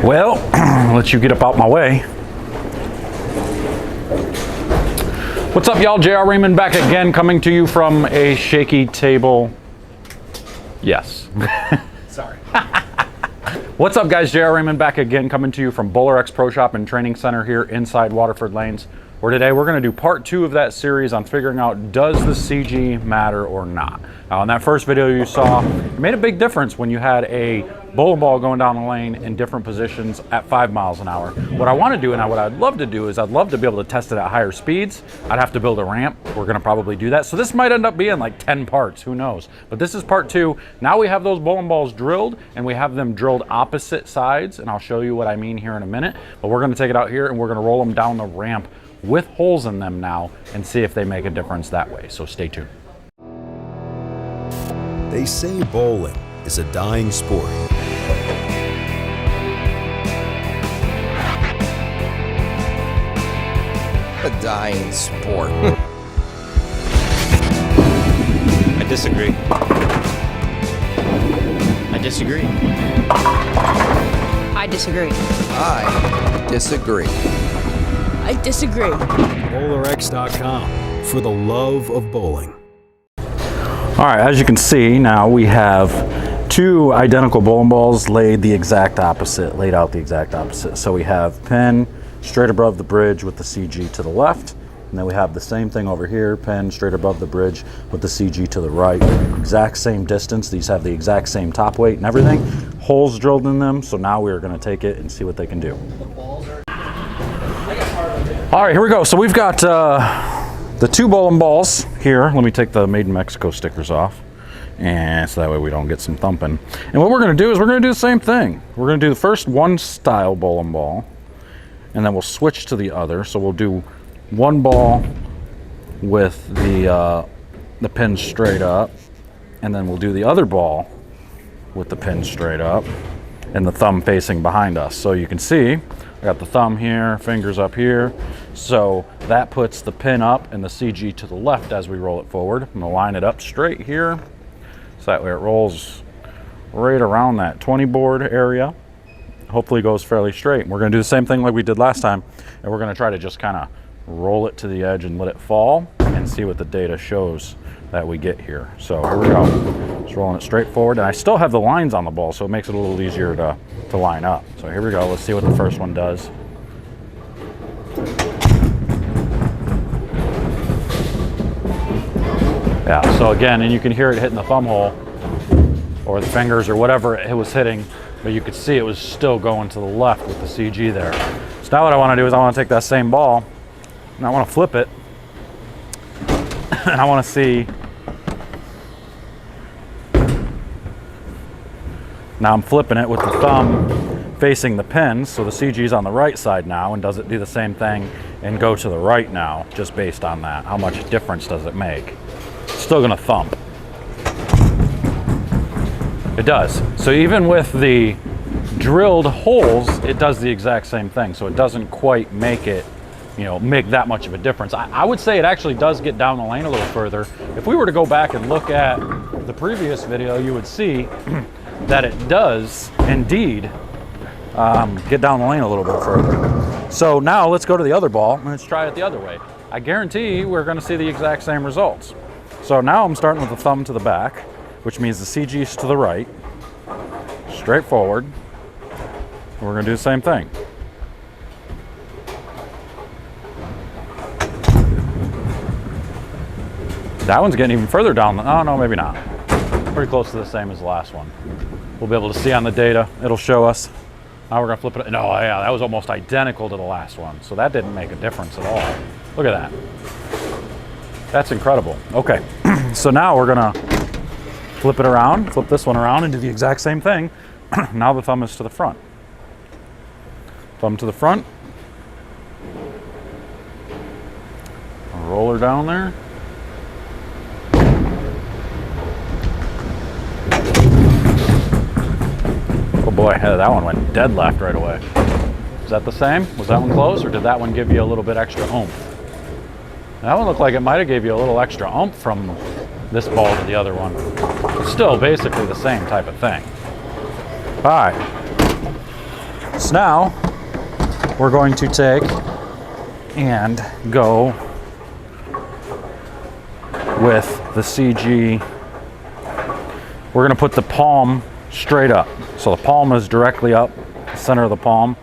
Well, let you get up out my way. What's up, y'all? JR Raymond back again, coming to you from a shaky table. Yes. Sorry. What's up, guys? JR Raymond back again, coming to you from BowlerX Pro Shop and Training Center here inside Waterford Lanes, where today we're going to do part 2 of that series on figuring out, does the CG matter or not? Now, in that first video you saw, it made a big difference when you had a bowling ball going down the lane in different positions at 5 miles an hour. What I want to do, and what I'd love to do, is I'd love to be able to test it at higher speeds. I'd have to build a ramp. We're going to probably do that. So this might end up being like 10 parts, who knows? But this is part 2. Now we have those bowling balls drilled, and we have them drilled opposite sides, and I'll show you what I mean here in a minute. But we're going to take it out here, and we're going to roll them down the ramp with holes in them now and see if they make a difference that way. So stay tuned. They say bowling is a dying sport. A dying sport. I disagree. I disagree. I disagree. I disagree. I disagree. BowlerX.com for the love of bowling. All right, as you can see, now we have 2 identical bowling balls laid out the exact opposite. So we have pin straight above the bridge with the CG to the left, and then we have the same thing over here, pin straight above the bridge with the CG to the right. Exact same distance. These have the exact same top weight and everything. Holes drilled in them, so now we're gonna take it and see what they can do. All right, here we go. So we've got the 2 bowling balls here. Let me take the Made in Mexico stickers off, and so that way we don't get some thumping. And what we're going to do is we're going to do the same thing. We're going to do the first one style bowling ball, and then we'll switch to the other. So we'll do one ball with the pin straight up, and then we'll do the other ball with the pin straight up and the thumb facing behind us. So you can see I got the thumb here, fingers up here. So that puts the pin up and the CG to the left as we roll it forward. I'm gonna line it up straight here, so that way it rolls right around that 20 board area. Hopefully goes fairly straight. We're gonna do the same thing like we did last time, and we're gonna try to just kind of roll it to the edge and let it fall and see what the data shows that we get here. So here we go. Just rolling it straight forward, and I still have the lines on the ball, so it makes it a little easier to line up. So here we go. Let's see what the first one does. Yeah, so again, and you can hear it hitting the thumb hole or the fingers or whatever it was hitting, but you could see it was still going to the left with the CG there. So now what I want to do is I want to take that same ball and I want to flip it, and I want to see. Now I'm flipping it with the thumb facing the pins, so the CG is on the right side now, and does it do the same thing and go to the right now, just based on that? How much difference does it make? Still gonna thump. It does. So even with the drilled holes, it does the exact same thing. So it doesn't quite make it, make that much of a difference. I would say it actually does get down the lane a little further. If we were to go back and look at the previous video, you would see that it does indeed get down the lane a little bit further. So now let's go to the other ball and let's try it the other way. I guarantee we're going to see the exact same results. So now I'm starting with the thumb to the back, which means the CG is to the right, straight forward. We're going to do the same thing. That one's getting even further down. Oh no, maybe not. Pretty close to the same as the last one. We'll be able to see on the data. It'll show us. Now we're gonna flip it. No, yeah, that was almost identical to the last one. So that didn't make a difference at all. Look at that. That's incredible. Okay, so now we're gonna flip it around, flip this one around and do the exact same thing. Now the thumb is to the front. Thumb to the front. Roll her down there. Oh boy, that one went dead left right away. Is that the same? Was that one close, or did that one give you a little bit extra oomph? That one looked like it might have gave you a little extra oomph from this ball to the other one. Still basically the same type of thing. All right. So now we're going to take and go with the CG. We're going to put the palm straight up. So the palm is directly up, the center of the palm,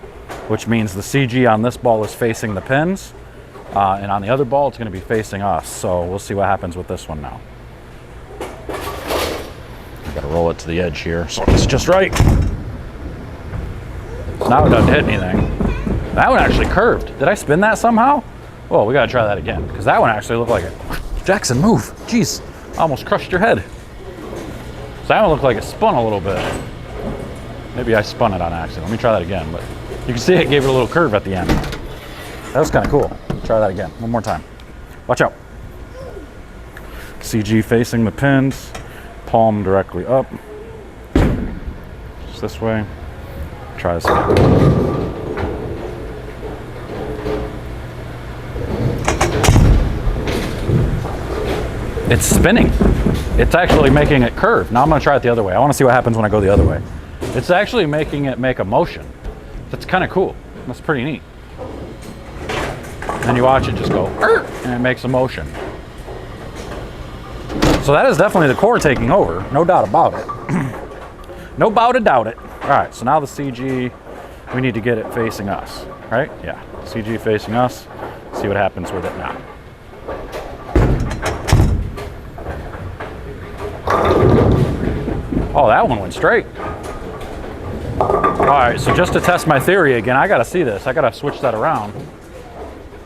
which means the CG on this ball is facing the pins, and on the other ball it's going to be facing us. So we'll see what happens with this one now. Got to roll it to the edge here so it's just right. So now it doesn't hit anything. That one actually curved. Did I spin that somehow? Well, we got to try that again because that one actually looked like it. Jackson, move. Jeez, almost crushed your head. So that one looked like it spun a little bit. Maybe I spun it on accident. Let me try that again. But you can see it gave it a little curve at the end. That was kind of cool. Try that again. One more time. Watch out. CG facing the pins. Palm directly up. Just this way. Try this again. It's spinning. It's actually making it curve. Now I'm going to try it the other way. I want to see what happens when I go the other way. It's actually making it make a motion. That's kind of cool. That's pretty neat. And you watch it just go, and it makes a motion. So that is definitely the core taking over, no doubt about it. No doubt about it. All right, so now the CG, we need to get it facing us, right? Yeah, CG facing us. See what happens with it now. Oh, that one went straight. All right, so just to test my theory again, I gotta see this. I gotta switch that around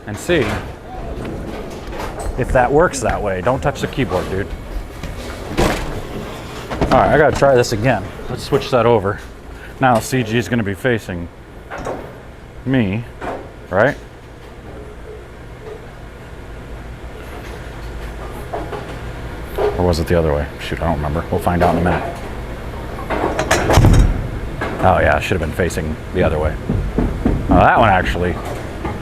and see if that works that way. Don't touch the keyboard, dude. All right, I gotta try this again. Let's switch that over. Now CG is gonna be facing me, right? Or was it the other way? Shoot, I don't remember. We'll find out in a minute. Oh yeah, it should have been facing the other way. Now that one actually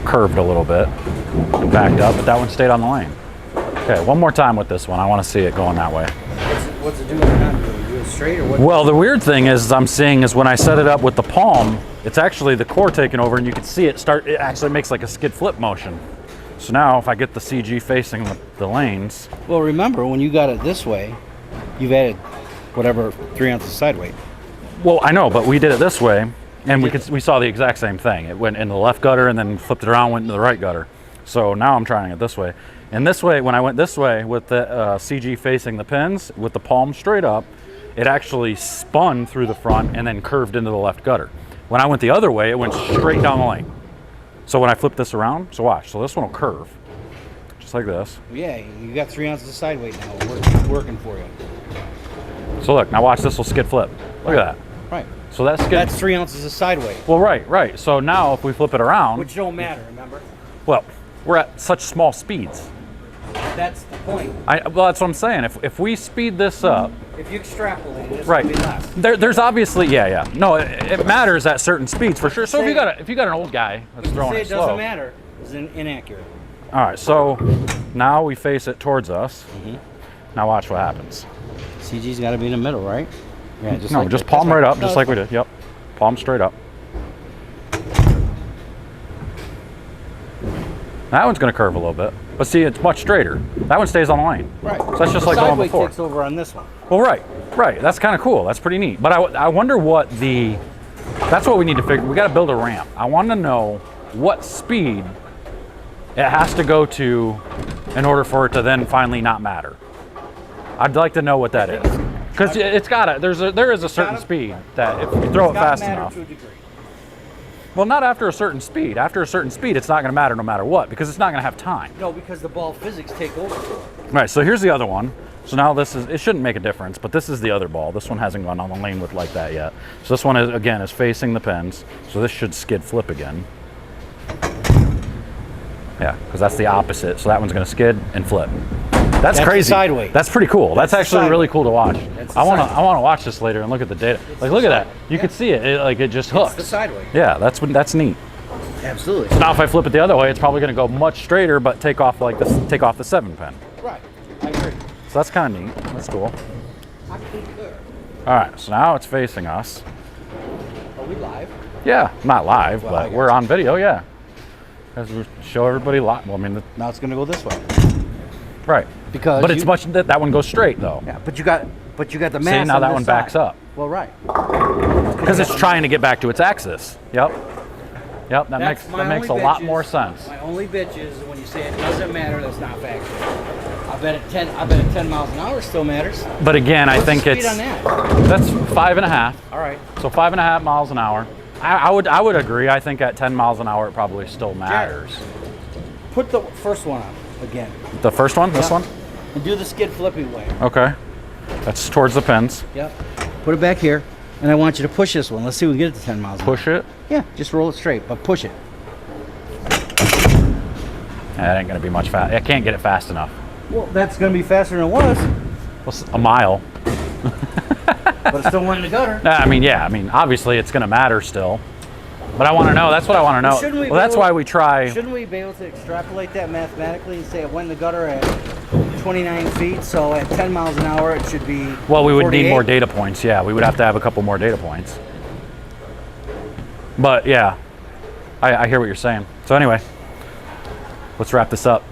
curved a little bit and backed up, but that one stayed on the lane. Okay, one more time with this one. I want to see it going that way. What's it doing or not doing? Do it straight or what? Well, the weird thing is I'm seeing is when I set it up with the palm, it's actually the core taking over, and you can see it start. It actually makes like a skid flip motion. So now if I get the CG facing the lanes. Well, remember when you got it this way, you've added whatever 3 ounces side weight. Well, I know, but we did it this way, and we saw the exact same thing. It went in the left gutter and then flipped it around, went into the right gutter. So now I'm trying it this way. And this way, when I went this way with the CG facing the pins, with the palm straight up, it actually spun through the front and then curved into the left gutter. When I went the other way, it went straight down the lane. So when I flip this around, so watch, so this one will curve, just like this. Yeah, you got 3 ounces of side weight now working for you. So look, now watch, this will skid flip. Look at that. Right. So that's skid. That's 3 ounces of side weight. Well, right. So now if we flip it around. Which don't matter, remember? Well, we're at such small speeds. That's the point. Well, that's what I'm saying. If we speed this up. If you extrapolate it, it's right. going to be less. There's obviously, yeah. No, it matters at certain speeds for sure. So if you got an old guy that's throwing it slow. It doesn't matter. It's inaccurate. All right, so now we face it towards us. Mm-hmm. Now watch what happens. CG's got to be in the middle, right? Yeah, just palm right up, just like we did. Yep, palm straight up. That one's going to curve a little bit, but see, it's much straighter. That one stays on the lane. Right. So that's just like going before. Side weight takes over on this one. Well, right. That's kind of cool. That's pretty neat. But I wonder what that's what we need to figure. We got to build a ramp. I want to know what speed it has to go to in order for it to then finally not matter. I'd like to know what that is. Because it's got to, there is a certain speed that if you throw it fast enough. To a degree. Well, not after a certain speed. After a certain speed, it's not going to matter no matter what because it's not going to have time. No, because the ball physics take over for it. Right, so here's the other one. So now it shouldn't make a difference, but this is the other ball. This one hasn't gone on the lane with like that yet. So this one, is facing the pins. So this should skid flip again. Yeah, because that's the opposite. So that one's going to skid and flip. That's crazy. Side weight. That's pretty cool. That's actually really cool to watch. I want to watch this later and look at the data. Like, look at that. You can see it. It just hooks. It's the side weight. Yeah, that's neat. Absolutely. So now if I flip it the other way, it's probably going to go much straighter, but take off the 7 pin. Right. I agree. So that's kind of neat. That's cool. All right. So now it's facing us. we live. Yeah, not live, Well, I but got we're you. on video, yeah. As we show everybody live. Well, I mean, Now it's going to go this way. right. Because but it's you- much, that one goes straight though. Yeah, but you got the mass. See, now on that this one backs side. up. Well, right. Because it's trying to get back to its axis. Yep. Yep, that That's my makes a only lot bitch more is- sense. My only bitch is when you say it doesn't matter. That's not factual. I bet at 10 miles an hour still matters. But again, I What's think the speed it's on that? that's 5.5. All right. So 5.5 miles an hour. I would agree. I think at 10 miles an hour it probably still matters. Put the first one on again. The first one, this Yeah. one? And do the skid flippy way. Okay. That's towards the pins. Yep. Put it back here, and I want you to push this one. Let's see if we can get it to 10 miles an hour. Push it. Yeah, just roll it straight, but push it. That ain't gonna be much fast. I can't get it fast enough. Well, that's going to be faster than it was, Well, a mile. but it's still one in the gutter. I mean, yeah. I mean, obviously it's gonna matter still. But I want to know. That's what I want to know. Shouldn't we Well, that's be able- why we try. Shouldn't we be able to extrapolate that mathematically and say it went in the gutter at 29 feet, so at 10 miles an hour it should be Well, we would need 48? more data points. Yeah, we would have to have a couple more data points. But yeah, I hear what you're saying. So anyway, let's wrap this up.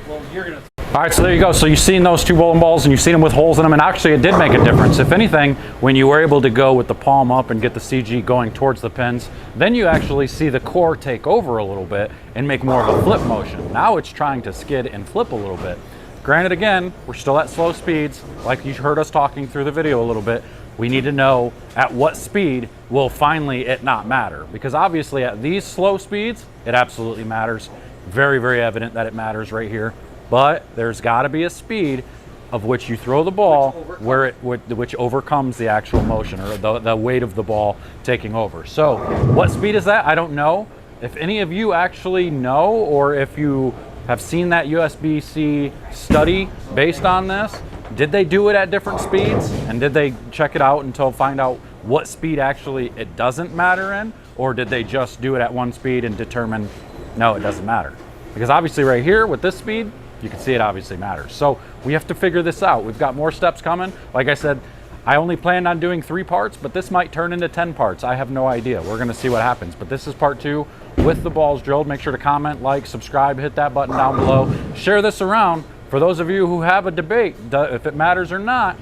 Well, you're going to... All right, so there you go. So you've seen those two bowling balls and you've seen them with holes in them, and actually it did make a difference. If anything, when you were able to go with the palm up and get the CG going towards the pins, then you actually see the core take over a little bit and make more of a flip motion. Now it's trying to skid and flip a little bit. Granted, again, we're still at slow speeds, like you heard us talking through the video a little bit. We need to know at what speed will finally it not matter, because obviously at these slow speeds, it absolutely matters. Very, very evident that it matters right here. But there's got to be a speed of which you throw the ball which overcomes the actual motion, or the weight of the ball taking over. So what speed is that? I don't know. If any of you actually know, or if you have seen that USB-C study based on this, did they do it at different speeds? And did they check it out until find out what speed actually it doesn't matter in? Or did they just do it at one speed and determine, no, it doesn't matter? Because obviously right here with this speed, you can see it obviously matters. So we have to figure this out. We've got more steps coming. Like I said, I only planned on doing 3 parts, but this might turn into 10 parts. I have no idea. We're gonna see what happens. But this is part 2 with the balls drilled. Make sure to comment, like, subscribe, hit that button down below. Share this around. For those of you who have a debate, if it matters or not,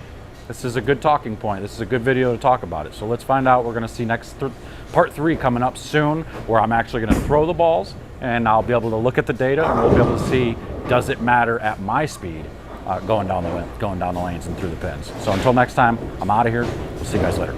this is a good talking point. This is a good video to talk about it. So let's find out. We're gonna see part 3 coming up soon, where I'm actually gonna throw the balls and I'll be able to look at the data and we'll be able to see, does it matter at my speed going down the lanes and through the pins. So until next time, I'm out of here. We'll see you guys later.